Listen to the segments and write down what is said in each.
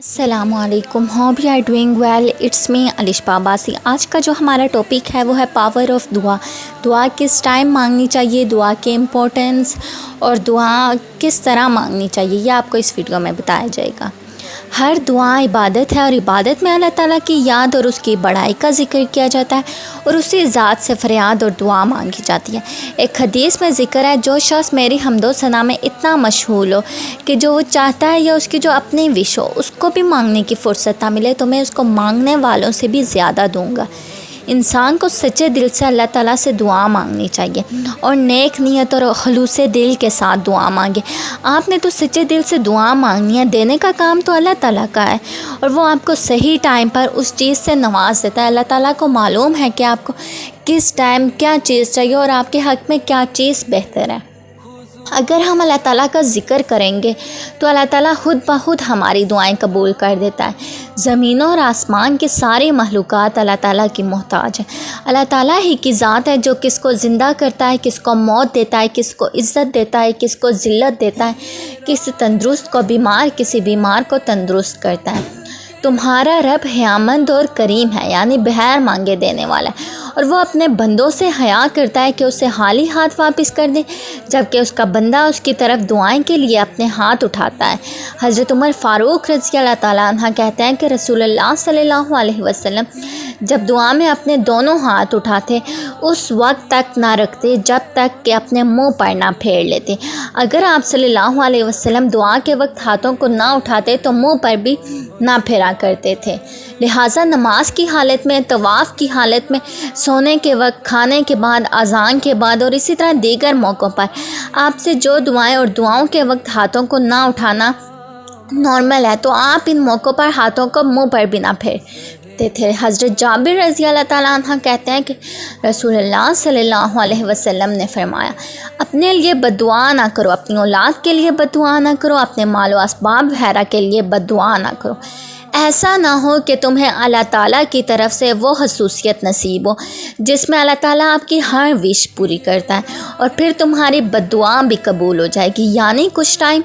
السلام علیکم. Hope you are doing well. It's me Alishba Abbasi. آج کا جو ہمارا ٹاپک ہے وہ ہے پاور آف دعا. دعا کس ٹائم مانگنی چاہیے، دعا کے امپورٹنس اور دعا کس طرح مانگنی چاہیے، یہ آپ کو اس ویڈیو میں بتایا جائے گا. ہر دعا عبادت ہے اور عبادت میں اللہ تعالیٰ کی یاد اور اس کی بڑائی کا ذکر کیا جاتا ہے اور اسی ذات سے فریاد اور دعا مانگی جاتی ہے. ایک حدیث میں ذکر ہے، جو شخص میری حمد و ثنا میں اتنا مشغول ہو کہ جو وہ چاہتا ہے یا اس کی جو اپنی وش ہو اس کو بھی مانگنے کی فرصت نہ ملے تو میں اس کو مانگنے والوں سے بھی زیادہ دوں گا. انسان کو سچے دل سے اللہ تعالیٰ سے دعا مانگنی چاہیے اور نیک نیت اور خلوص دل کے ساتھ دعا مانگے. آپ نے تو سچے دل سے دعا مانگنی ہے، دینے کا کام تو اللہ تعالیٰ کا ہے اور وہ آپ کو صحیح ٹائم پر اس چیز سے نواز دیتا ہے. اللہ تعالیٰ کو معلوم ہے کہ آپ کو کس ٹائم کیا چیز چاہیے اور آپ کے حق میں کیا چیز بہتر ہے. اگر ہم اللہ تعالیٰ کا ذکر کریں گے تو اللہ تعالیٰ خود بخود ہماری دعائیں قبول کر دیتا ہے. زمینوں اور آسمان کی ساری مخلوقات اللہ تعالیٰ کی محتاج ہیں. اللہ تعالیٰ ہی کی ذات ہے جو کس کو زندہ کرتا ہے، کس کو موت دیتا ہے، کس کو عزت دیتا ہے، کس کو ذلت دیتا ہے، کسی تندرست کو بیمار، کسی بیمار کو تندرست کرتا ہے. تمہارا رب حیامند اور کریم ہے، یعنی بغیر مانگے دینے والا ہے اور وہ اپنے بندوں سے حیا کرتا ہے کہ اسے خالی ہاتھ واپس کر دے جبکہ اس کا بندہ اس کی طرف دعائیں کے لیے اپنے ہاتھ اٹھاتا ہے. حضرت عمر فاروق رضی اللہ تعالیٰ عنہ کہتے ہیں کہ رسول اللہ صلی اللہ علیہ وسلم جب دعا میں اپنے دونوں ہاتھ اٹھاتے اس وقت تک نہ رکھتے جب تک کہ اپنے منہ پر نہ پھیر لیتے. اگر آپ صلی اللہ علیہ وسلم دعا کے وقت ہاتھوں کو نہ اٹھاتے تو منہ پر بھی نہ پھیرا کرتے تھے. لہٰذا نماز کی حالت میں، طواف کی حالت میں، سونے کے وقت، کھانے کے بعد، اذان کے بعد اور اسی طرح دیگر موقعوں پر آپ سے جو دعائیں اور دعاؤں کے وقت ہاتھوں کو نہ اٹھانا نارمل ہے تو آپ ان موقعوں پر ہاتھوں کو منہ پر بھی نہ پھیرتے تھے. حضرت جابر رضی اللہ تعالیٰ عنہ کہتے ہیں کہ رسول اللہ صلی اللہ علیہ وسلم نے فرمایا، اپنے لیے بد دعا نہ کرو، اپنی اولاد کے لیے بد دعا نہ کرو، اپنے مال و اسباب وغیرہ کے لیے بد دعا نہ کرو. ایسا نہ ہو کہ تمہیں اللہ تعالیٰ کی طرف سے وہ خصوصیت نصیب ہو جس میں اللہ تعالیٰ آپ کی ہر وش پوری کرتا ہے اور پھر تمہاری بد دعا بھی قبول ہو جائے گی. یعنی کچھ ٹائم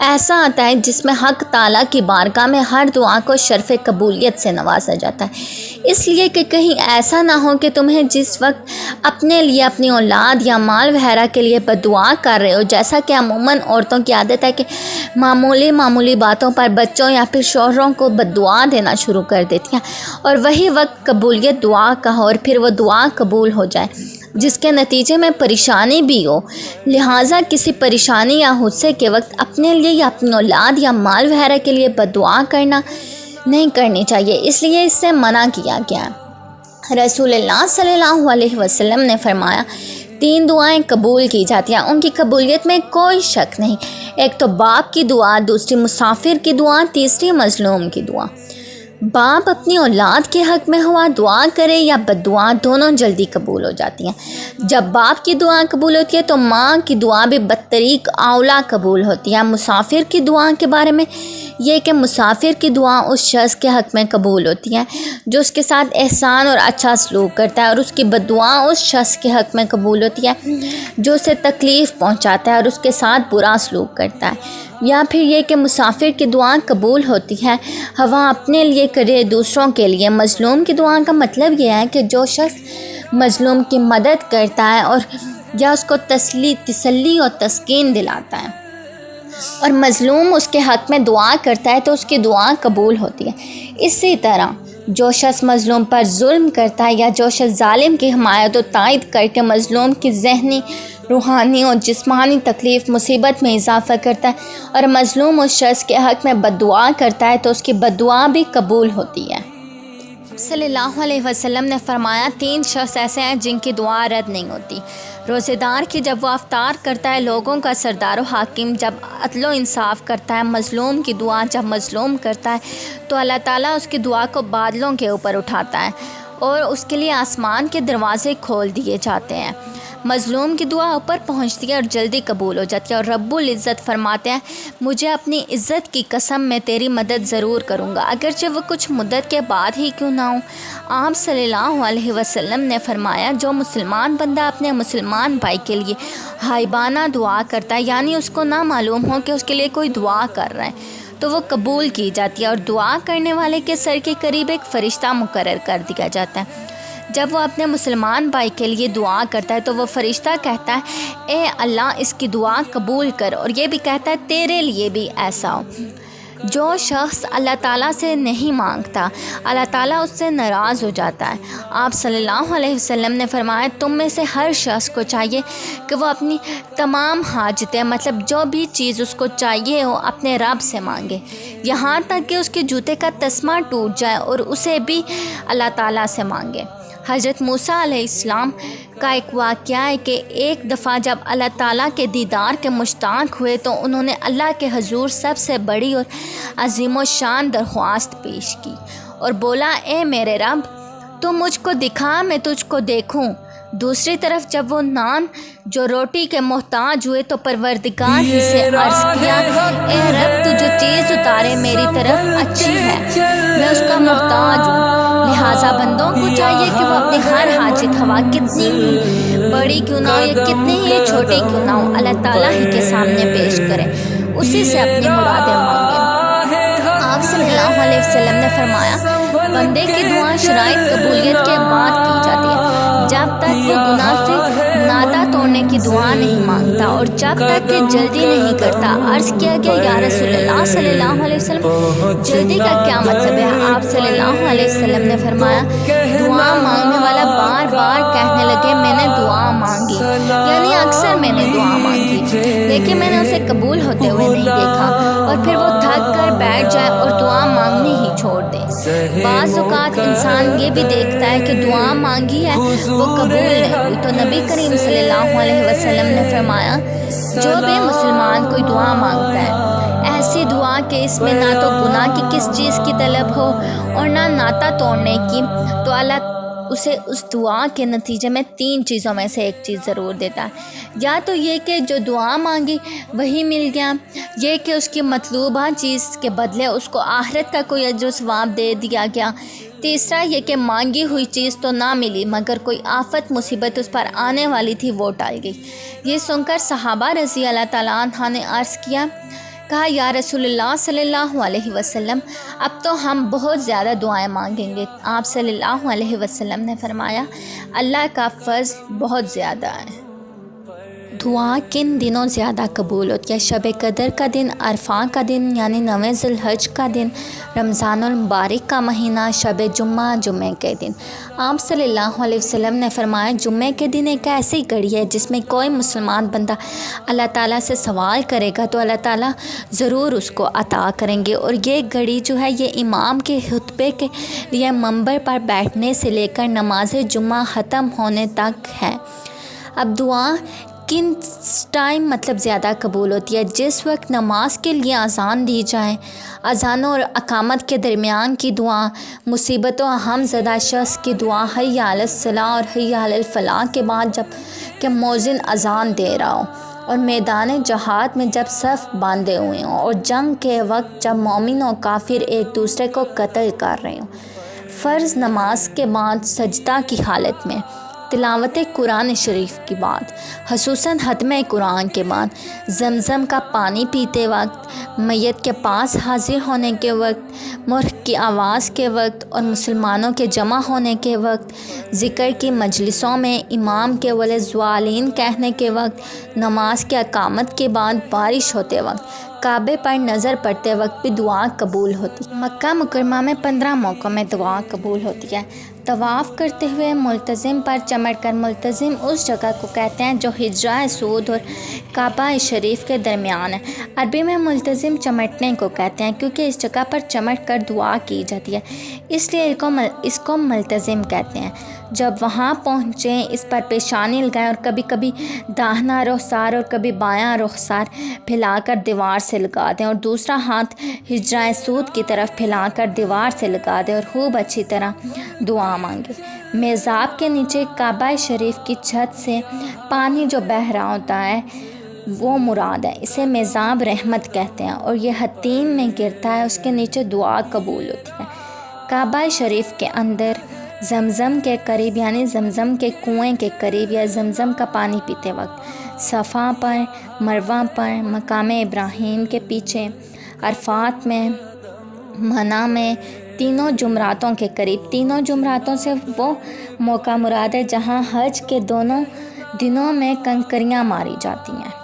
ایسا آتا ہے جس میں حق تعالیٰ کی بارگاہ میں ہر دعا کو شرف قبولیت سے نوازا جاتا ہے. اس لیے کہ کہیں ایسا نہ ہو کہ تمہیں جس وقت اپنے لیے، اپنی اولاد یا مال وغیرہ کے لیے بد دعا کر رہے ہو، جیسا کہ عموماً عورتوں کی عادت ہے کہ معمولی باتوں پر بچوں یا پھر شوہروں کو بد دعا دینا شروع کر دیتی ہیں اور وہی وقت قبولیت دعا کا ہو اور پھر وہ دعا قبول ہو جائے جس کے نتیجے میں پریشانی بھی ہو. لہٰذا کسی پریشانی یا غصے کے وقت اپنے لیے یا اپنی اولاد یا مال وغیرہ کے لیے بد دعا کرنا نہیں کرنی چاہیے، اس لیے اس سے منع کیا گیا ہے. رسول اللہ صلی اللہ علیہ وسلم نے فرمایا، 3 دعائیں قبول کی جاتی ہیں، ان کی قبولیت میں کوئی شک نہیں. ایک تو باپ کی دعا، دوسری مسافر کی دعا، تیسری مظلوم کی دعا. باپ اپنی اولاد کے حق میں ہوا دعا کرے یا بد دعا، دونوں جلدی قبول ہو جاتی ہیں. جب باپ کی دعا قبول ہوتی ہے تو ماں کی دعا بھی بدطریق اولا قبول ہوتی ہے. مسافر کی دعا کے بارے میں یہ کہ مسافر کی دعا اس شخص کے حق میں قبول ہوتی ہے جو اس کے ساتھ احسان اور اچھا سلوک کرتا ہے، اور اس کی بد دعا اس شخص کے حق میں قبول ہوتی ہے جو اسے تکلیف پہنچاتا ہے اور اس کے ساتھ برا سلوک کرتا ہے. یا پھر یہ کہ مسافر کی دعا قبول ہوتی ہے ہوا اپنے لیے کرے دوسروں کے لیے. مظلوم کی دعا کا مطلب یہ ہے کہ جو شخص مظلوم کی مدد کرتا ہے اور یا اس کو تسلی اور تسکین دلاتا ہے اور مظلوم اس کے حق میں دعا کرتا ہے تو اس کی دعا قبول ہوتی ہے. اسی طرح جو شخص مظلوم پر ظلم کرتا ہے یا جو شخص ظالم کی حمایت و تائید کر کے مظلوم کی ذہنی، روحانی اور جسمانی تکلیف، مصیبت میں اضافہ کرتا ہے اور مظلوم اس شخص کے حق میں بد دعا کرتا ہے تو اس کی بد دعا بھی قبول ہوتی ہے. صلی اللہ علیہ وسلم نے فرمایا، 3 شخص ایسے ہیں جن کی دعا رد نہیں ہوتی. روزے دار کی جب وہ افطار کرتا ہے، لوگوں کا سردار و حاکم جب عدل و انصاف کرتا ہے، مظلوم کی دعا جب مظلوم کرتا ہے تو اللہ تعالیٰ اس کی دعا کو بادلوں کے اوپر اٹھاتا ہے اور اس کے لیے آسمان کے دروازے کھول دیے جاتے ہیں. مظلوم کی دعا اوپر پہنچتی ہے اور جلدی قبول ہو جاتی ہے. اور رب العزت فرماتے ہیں، مجھے اپنی عزت کی قسم میں تیری مدد ضرور کروں گا اگرچہ وہ کچھ مدت کے بعد ہی کیوں نہ ہوں. آپ صلی اللہ علیہ وسلم نے فرمایا، جو مسلمان بندہ اپنے مسلمان بھائی کے لیے غائبانہ دعا کرتا ہے، یعنی اس کو نہ معلوم ہو کہ اس کے لیے کوئی دعا کر رہا ہے، تو وہ قبول کی جاتی ہے اور دعا کرنے والے کے سر کے قریب ایک فرشتہ مقرر کر دیا جاتا ہے۔ جب وہ اپنے مسلمان بھائی کے لیے دعا کرتا ہے تو وہ فرشتہ کہتا ہے اے اللہ اس کی دعا قبول کر، اور یہ بھی کہتا ہے تیرے لیے بھی ایسا ہو۔ جو شخص اللہ تعالیٰ سے نہیں مانگتا اللہ تعالیٰ اس سے ناراض ہو جاتا ہے۔ آپ صلی اللہ علیہ وسلم نے فرمایا تم میں سے ہر شخص کو چاہیے کہ وہ اپنی تمام حاجتیں، مطلب جو بھی چیز اس کو چاہیے ہو، اپنے رب سے مانگے، یہاں تک کہ اس کے جوتے کا تسمہ ٹوٹ جائے اور اسے بھی اللہ تعالیٰ سے مانگے۔ حضرت موسیٰ علیہ السلام کا ایک واقعہ ہے کہ ایک دفعہ جب اللہ تعالیٰ کے دیدار کے مشتاق ہوئے تو انہوں نے اللہ کے حضور سب سے بڑی اور عظیم و شان درخواست پیش کی اور بولا اے میرے رب تو مجھ کو دکھا میں تجھ کو دیکھوں۔ دوسری طرف جب وہ نان جو روٹی کے محتاج ہوئے تو پروردگار ہی سے عرض کیا اے رب تو جو چیز اتارے میری طرف اچھی ہے، میں اس کا محتاج ہوں، لہٰذا بندوں کو چاہیے کہ وہ اپنی ہر حاجت خواہ کتنی ہی بڑی کیوں نہ ہو یا کتنی ہی چھوٹی کیوں نہ ہو اللہ تعالیٰ ہی کے سامنے پیش کرے، اسی سے اپنی مرادیں مانگے۔ آپ صلی اللہ علیہ وسلم نے فرمایا بندے کی دعا شرائط قبولیت کے بعد کی جاتی ہے، جب تک وہ گناہ سے ناتا توڑنے کی دعا نہیں مانگتا اور جب تک کہ جلدی نہیں کرتا۔ عرض کیا گیا یا رسول اللہ صلی اللہ علیہ وسلم جلدی کا کیا مطلب ہے؟ آپ صلی اللہ علیہ وسلم نے فرمایا دعا مانگنے والا بار بار کہنے لگے میں نے دعا مانگی، یعنی اکثر میں نے دعا مانگی لیکن میں نے اسے قبول ہوتے ہوئے نہیں دیکھا، اور پھر وہ تھک کر بیٹھ جائے اور دعا مانگنی ہی چھوڑ دے۔ بعض اوقات انسان یہ بھی دیکھتا ہے کہ دعا مانگی ہے وہ قبول نہیں ہوئی، تو نبی کریم صلی اللہ علیہ وسلم نے فرمایا جو بھی مسلمان کوئی دعا مانگتا ہے ایسی دعا کہ اس میں نہ تو گناہ کی کس چیز کی طلب ہو اور نہ ناتا توڑنے کی، تو اللہ اسے اس دعا کے نتیجے میں 3 چیزوں میں سے ایک چیز ضرور دیتا ہے، یا تو یہ کہ جو دعا مانگی وہی مل گیا، یہ کہ اس کی مطلوبہ چیز کے بدلے اس کو آخرت کا کوئی اجر و ثواب دے دیا گیا، تیسرا یہ کہ مانگی ہوئی چیز تو نہ ملی مگر کوئی آفت مصیبت اس پر آنے والی تھی وہ ٹال گئی۔ یہ سن کر صحابہ رضی اللہ تعالیٰ عنہ نے عرض کہا یا رسول اللہ صلی اللہ علیہ وسلم اب تو ہم بہت زیادہ دعائیں مانگیں گے۔ آپ صلی اللہ علیہ وسلم نے فرمایا اللہ کا فضل بہت زیادہ ہے۔ دعا کن دنوں زیادہ قبول ہوتی ہے؟ شب قدر کا دن، عرفہ کا دن یعنی 9 ذی الحج کا دن، رمضان المبارک کا مہینہ، شب جمعہ، جمعہ کے دن۔ آپ صلی اللہ علیہ وسلم نے فرمایا جمعہ کے دن ایک ایسی گھڑی ہے جس میں کوئی مسلمان بندہ اللہ تعالیٰ سے سوال کرے گا تو اللہ تعالیٰ ضرور اس کو عطا کریں گے، اور یہ گھڑی جو ہے یہ امام کے خطبے کے لیے منبر پر بیٹھنے سے لے کر نماز جمعہ ختم ہونے تک ہے۔ اب دعا کن ٹائم مطلب زیادہ قبول ہوتی ہے؟ جس وقت نماز کے لیے اذان دی جائے، اذان اور اقامت کے درمیان کی دعا، مصیبت و غم زدہ شخص کی دعا، حی علی الصلاۃ اور حی علی الفلاح کے بعد جب کہ مؤذن اذان دے رہا ہو، اور میدان جہاد میں جب صف باندھے ہوئے ہوں، اور جنگ کے وقت جب مومن و کافر ایک دوسرے کو قتل کر رہے ہوں، فرض نماز کے بعد سجدہ کی حالت میں، تلاوت قرآن شریف کی بعد، خصوصاً ختم قرآن کے بعد، زمزم کا پانی پیتے وقت، میت کے پاس حاضر ہونے کے وقت، مرغ کی آواز کے وقت اور مسلمانوں کے جمع ہونے کے وقت، ذکر کی مجلسوں میں امام کے ولضالین کہنے کے وقت، نماز کے اقامت کے بعد، بارش ہوتے وقت، کعبے پر نظر پڑتے وقت بھی دعا قبول ہوتی ہے۔ مکہ مکرمہ میں 15 موقعوں میں دعا قبول ہوتی ہے۔ طواف کرتے ہوئے ملتزم پر چمٹ کر، ملتزم اس جگہ کو کہتے ہیں جو حجرہ اسود اور کعبہ شریف کے درمیان ہے۔ عربی میں ملتزم چمٹنے کو کہتے ہیں کیونکہ اس جگہ پر چمٹ کر دعا کی جاتی ہے، اس لیے اس کو ملتزم کہتے ہیں۔ جب وہاں پہنچیں اس پر پیشانی لگائیں اور کبھی کبھی داہنا رخسار اور کبھی بایاں رخسار پھیلا کر دیوار سے لگا دیں، اور دوسرا ہاتھ حجرہ اسود کی طرف پھیلا کر دیوار سے لگا دیں اور خوب اچھی طرح دعا مانگے۔ میزاب کے نیچے کعبہ شریف کی چھت سے پانی جو بہہ رہا ہوتا ہے وہ مراد ہے، اسے میزاب رحمت کہتے ہیں، اور یہ حتیم میں گرتا ہے، اس کے نیچے دعا قبول ہوتی ہے۔ کعبہ شریف کے اندر زمزم کے قریب یعنی زمزم کے کنویں کے قریب یا زمزم کا پانی پیتے وقت، صفا پر، مروہ پر، مقام ابراہیم کے پیچھے، عرفات میں، منع میں، تینوں جمراتوں کے قریب۔ تینوں جمراتوں سے وہ موقع مراد ہے جہاں حج کے دونوں دنوں میں کنکریاں ماری جاتی ہیں۔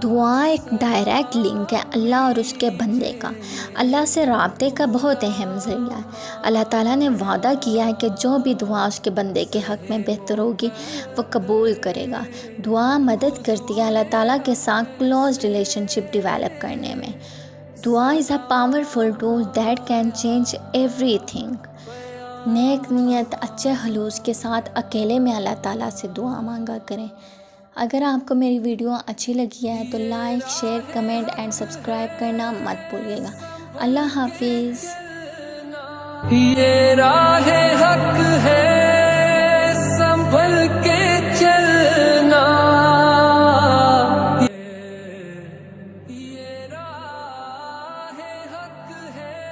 دعا ایک ڈائریکٹ لنک ہے اللہ اور اس کے بندے کا، اللہ سے رابطے کا بہت اہم ذریعہ ہے۔ اللہ تعالیٰ نے وعدہ کیا ہے کہ جو بھی دعا اس کے بندے کے حق میں بہتر ہوگی وہ قبول کرے گا۔ دعا مدد کرتی ہے اللہ تعالیٰ کے ساتھ کلوز ریلیشن شپ ڈیولپ کرنے میں۔ دعا is a powerful tool that can change everything. نیک نیت، اچھے خلوص کے ساتھ اکیلے میں اللہ تعالیٰ سے دعا مانگا کریں۔ اگر آپ کو میری ویڈیو اچھی لگی ہے تو like, share, comment and subscribe کرنا مت بھولیے گا۔ اللہ حافظ۔ یہ راہ حق ہے سنبھل کے چلنا، یہ راہ حق ہے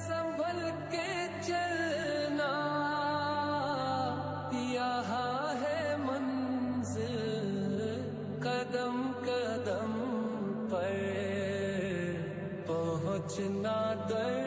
سنبھل کے چلنا، یہاں ہے منزل قدم قدم پر پہنچنا در